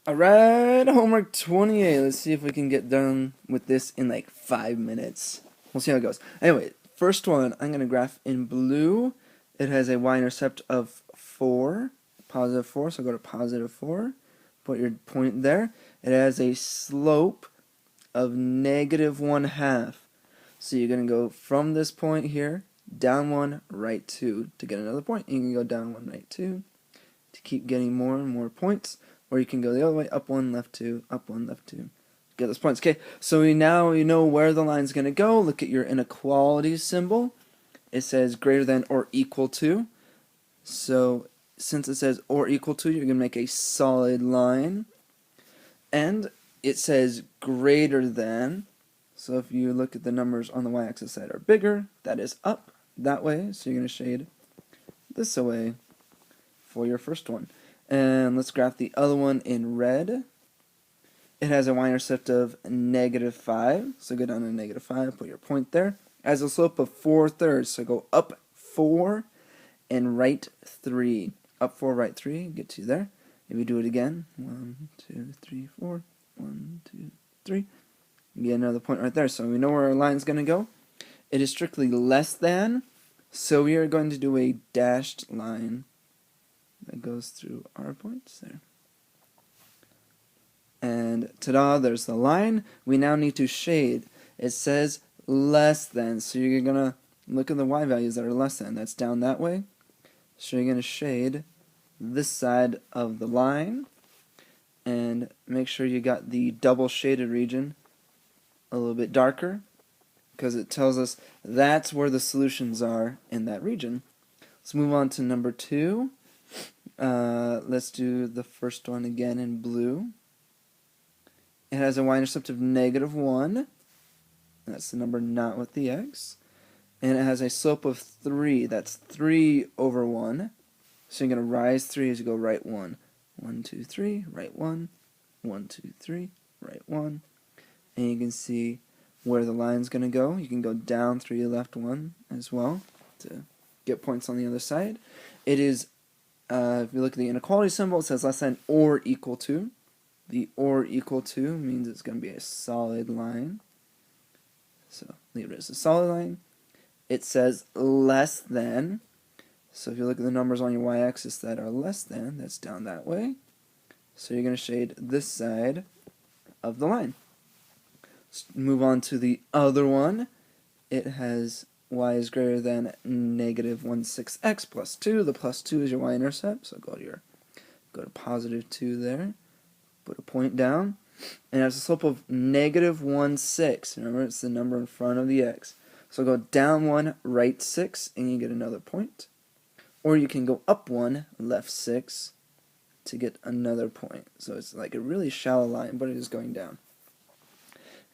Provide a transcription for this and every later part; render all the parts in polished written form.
Alright, homework 28. Let's see if we can get done with this in like 5 minutes. We'll see how it goes. Anyway, first one, I'm going to graph in blue. It has a y-intercept of 4, positive 4, so go to positive 4. Put your point there. It has a slope of negative 1/2. So you're going to go from this point here, down 1, right 2 to get another point. You can go down 1, right 2 to keep getting more and more points. Or you can go the other way, up 1, left 2, up 1, left 2. Get those points. Okay, so now you know where the line's going to go. Look at your inequality symbol. It says greater than or equal to. So since it says or equal to, you're going to make a solid line. And it says greater than. So if you look at the numbers on the y-axis that are bigger, that is up that way. So you're going to shade this away for your first one. And let's graph the other one in red. It has a y-intercept of -5, so go down to -5, put your point there. It has a slope of 4/3, so go up 4 and right 3. Up 4, right 3, get to there. If you do it again, 1, 2, 3, 4, 1, 2, 3, you get another point right there. So we know where our line's going to go. It is strictly less than, so we are going to do a dashed line that goes through our points there. And ta-da, there's the line. We now need to shade. It says less than, so you're going to look at the y values that are less than. That's down that way. So you're going to shade this side of the line and make sure you got the double shaded region a little bit darker because it tells us that's where the solutions are in that region. Let's move on to number 2. Let's do the first one again in blue. It has a y-intercept of -1. That's the number not with the x. And it has a slope of 3. That's 3/1. So you're going to rise 3 as you go right 1. 1, 2, 3, right 1. 1, 2, 3, right 1. And you can see where the line's going to go. You can go down 3, left 1 as well to get points on the other side. It is, if you look at the inequality symbol, it says less than or equal to. The or equal to means it's going to be a solid line. So leave it as a solid line. It says less than. So if you look at the numbers on your y-axis that are less than, that's down that way. So you're going to shade this side of the line. Let's move on to the other one. It has y is greater than -1/6x plus 2. The plus 2 is your y-intercept, so go to positive 2 there. Put a point down, and it has a slope of -1/6. Remember, it's the number in front of the x. So go down 1, right 6, and you get another point. Or you can go up 1, left 6, to get another point. So it's like a really shallow line, but it is going down.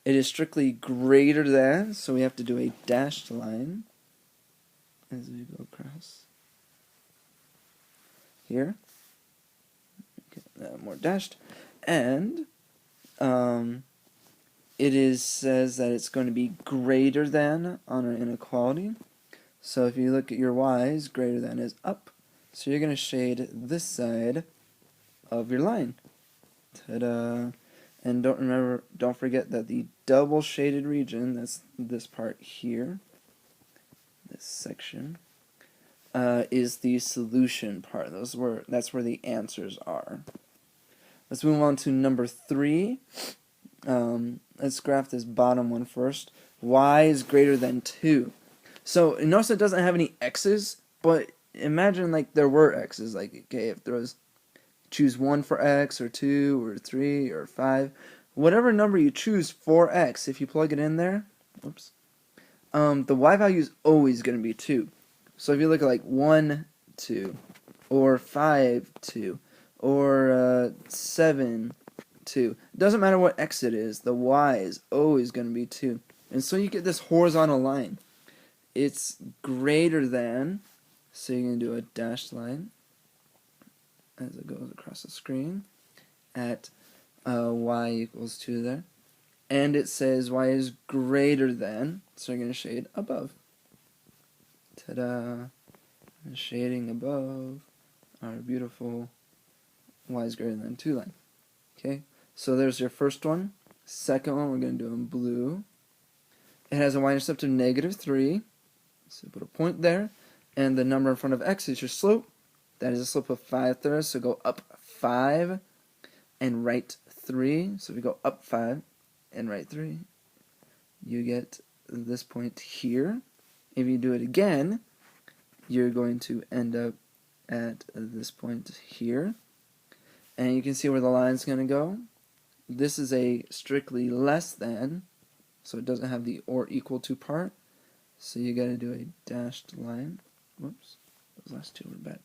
It is strictly greater than, so we have to do a dashed line as we go across here. Get that more dashed. And it says that it's going to be greater than on our inequality. So if you look at your y's, greater than is up. So you're going to shade this side of your line. Ta-da! And don't forget that the double shaded region, that's this part here, this section, is the solution part. That's where the answers are. Let's move on to number 3. Let's graph this bottom one first. Y is greater than 2. So notice it doesn't have any x's, but imagine like there were x's. Like, okay, if there was, choose 1 for x, or 2, or 3, or 5. Whatever number you choose for x, if you plug it in there, oops, the y value is always going to be 2. So if you look at like 1, 2, or 5, 2, or 7, 2. It doesn't matter what x it is, the y is always going to be 2. And so you get this horizontal line. It's greater than, so you're going to do a dashed line as it goes across the screen at y equals 2 there. And it says y is greater than, so you're going to shade above. Ta-da! And shading above our beautiful y is greater than 2 line. Okay, so there's your first one. Second one we're going to do in blue. It has a y-intercept of -3, so put a point there, and the number in front of x is your slope. That is a slope of 5/3, so go up 5 and right 3. So if we go up 5 and right 3, you get this point here. If you do it again, you're going to end up at this point here. And you can see where the line's going to go. This is a strictly less than, so it doesn't have the or equal to part. So you got to do a dashed line. Whoops, those last two were bad.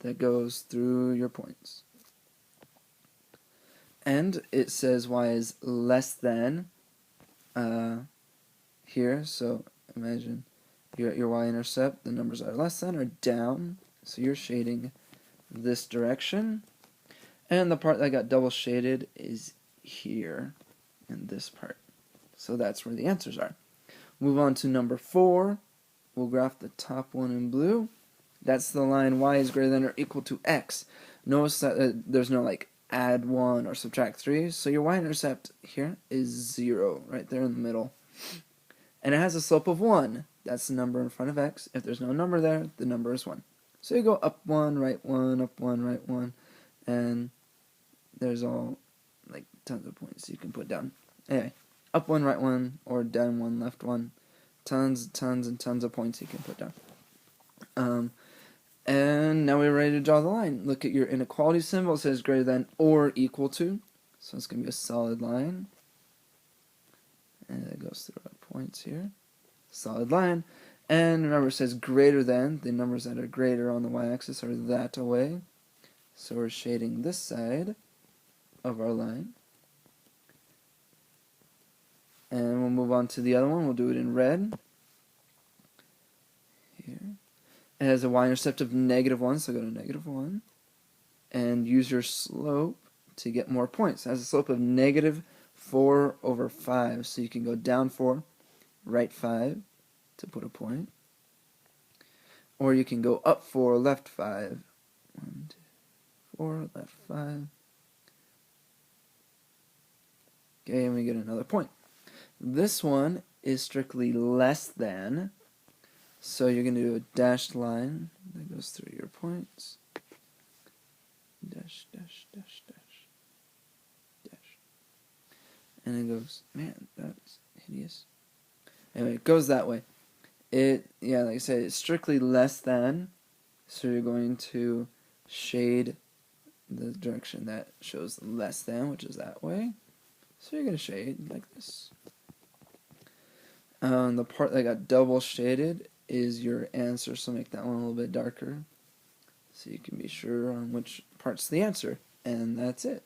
That goes through your points. And it says y is less than here. So imagine you're at your y-intercept. The numbers that are less than are down. So you're shading this direction. And the part that got double shaded is here in this part. So that's where the answers are. Move on to number 4. We'll graph the top one in blue. That's the line y is greater than or equal to x. Notice that there's no like add 1 or subtract 3. So your y-intercept here is 0, right there in the middle. And it has a slope of 1. That's the number in front of x. If there's no number there, the number is 1. So you go up 1, right 1, up 1, right 1, and there's all like tons of points you can put down. Anyway, up 1, right 1, or down 1, left 1. Tons and tons of points you can put down. And now we're ready to draw the line. Look at your inequality symbol. It says greater than or equal to. So it's going to be a solid line. And it goes through our points here. Solid line. And remember, it says greater than. The numbers that are greater on the y-axis are that away. So we're shading this side of our line. And we'll move on to the other one. We'll do it in red. Here. It has a y-intercept of -1, so go to -1. And use your slope to get more points. It has a slope of -4/5. So you can go down 4, right 5 to put a point. Or you can go up 4, left 5. 1, 2, 4, left 5. Okay, and we get another point. This one is strictly less than, so you're going to do a dashed line that goes through your points. Dash, dash, dash, dash, dash. And it goes, man, that's hideous. Anyway, it goes that way. Like I said, it's strictly less than, so you're going to shade the direction that shows less than, which is that way. So you're going to shade like this. The part that got double shaded is your answer, so make that one a little bit darker so you can be sure on which part's the answer. And that's it.